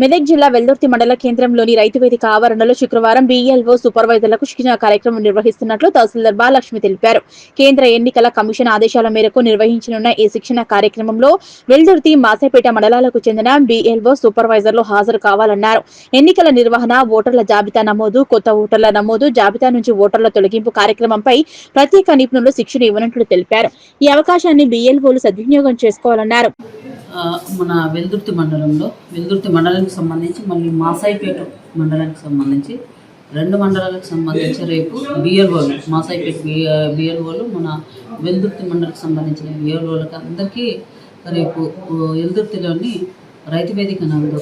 మెదక్ జిల్లా వెల్దుర్తి మండల కేంద్రంలోని రైతు వేదిక ఆవరణలో శుక్రవారం BLO సూపర్వైజర్లకు శిక్షణ కార్యక్రమం నిర్వహిస్తున్నట్లు తహసీల్దార్ బాలలక్ష్మి తెలిపారు. కేంద్ర ఎన్నికల కమిషన్ ఆదేశాల మేరకు నిర్వహించనున్న ఈ శిక్షణ కార్యక్రమంలో వెల్దుర్తి, మాసేపేట మండలాలకు చెందిన BLO సూపర్వైజర్లు హాజరు కావాలన్నారు. ఎన్నికల నిర్వహణ, ఓటర్ల జాబితా నమోదు, కొత్త ఓటర్ల నమోదు, జాబితా నుంచి ఓటర్ల తొలగింపు కార్యక్రమంపై ప్రత్యేక నిపుణులు శిక్షణ ఇవ్వనున్నట్లు తెలిపారు. ఈ అవకాశాన్ని BLOలు సద్వినియోగం చేసుకోవాలన్నారు. మన వెల్దుర్తి మండలానికి సంబంధించి మళ్ళీ మాసాయిపేట మండలానికి సంబంధించి 2 మండలాలకు సంబంధించి రేపు BLOలు మాసాయిపేట BLOలు మన వెల్దుర్తి మండలానికి సంబంధించిన BLOలకు అందరికీ రేపు వెల్దుర్తిలోని రైతు వేదిక నందు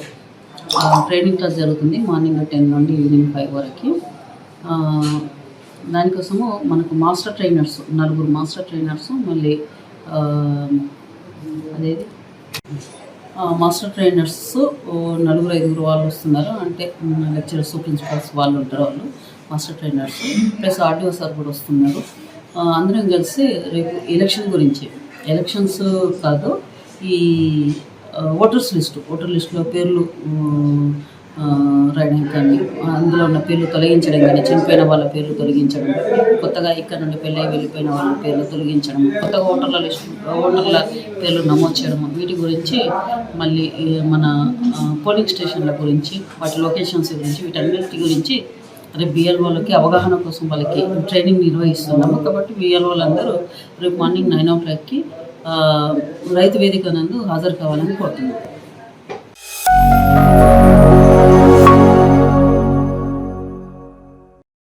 ట్రైనింగ్ క్లాస్ జరుగుతుంది. మార్నింగ్ 10 నుండి ఈవినింగ్ 5 వరకు. దానికోసము మనకు మాస్టర్ ట్రైనర్స్ 4 మాస్టర్ ట్రైనర్స్ మళ్ళీ అదేది మాస్టర్ ట్రైనర్స్ 4-5 వాళ్ళు వస్తున్నారు. అంటే లెక్చరర్స్, ప్రిన్సిపల్స్ వాళ్ళు ఉంటారు. వాళ్ళు master trainers plus RDO sir కూడా వస్తున్నారు. అందరం కలిసి రేపు ఎలక్షన్స్ కాదు, ఈ ఓటర్ లిస్టులో పేర్లు రాయడం కానీ, అందులో ఉన్న పేర్లు తొలగించడం కానీ, చనిపోయిన వాళ్ళ పేర్లు తొలగించడం, కొత్తగా ఇక్కడ నుండి పెళ్ళై వెళ్ళిపోయిన వాళ్ళ పేర్లు తొలగించడం, కొత్తగా ఓటర్ల పేర్లు నమోదు చేయడం, వీటి గురించి మళ్ళీ మన పోలింగ్ స్టేషన్ల గురించి, వాటి లొకేషన్స్ గురించి, వీటన్నిటి గురించి రేపు BLOలకి అవగాహన కోసం వాళ్ళకి ట్రైనింగ్ నిర్వహిస్తున్నాము. కాబట్టి BLOలందరూ రేపు మార్నింగ్ 9 o'clockకి రైతు వేదిక నందు హాజరు కావాలని కోరుతున్నాము.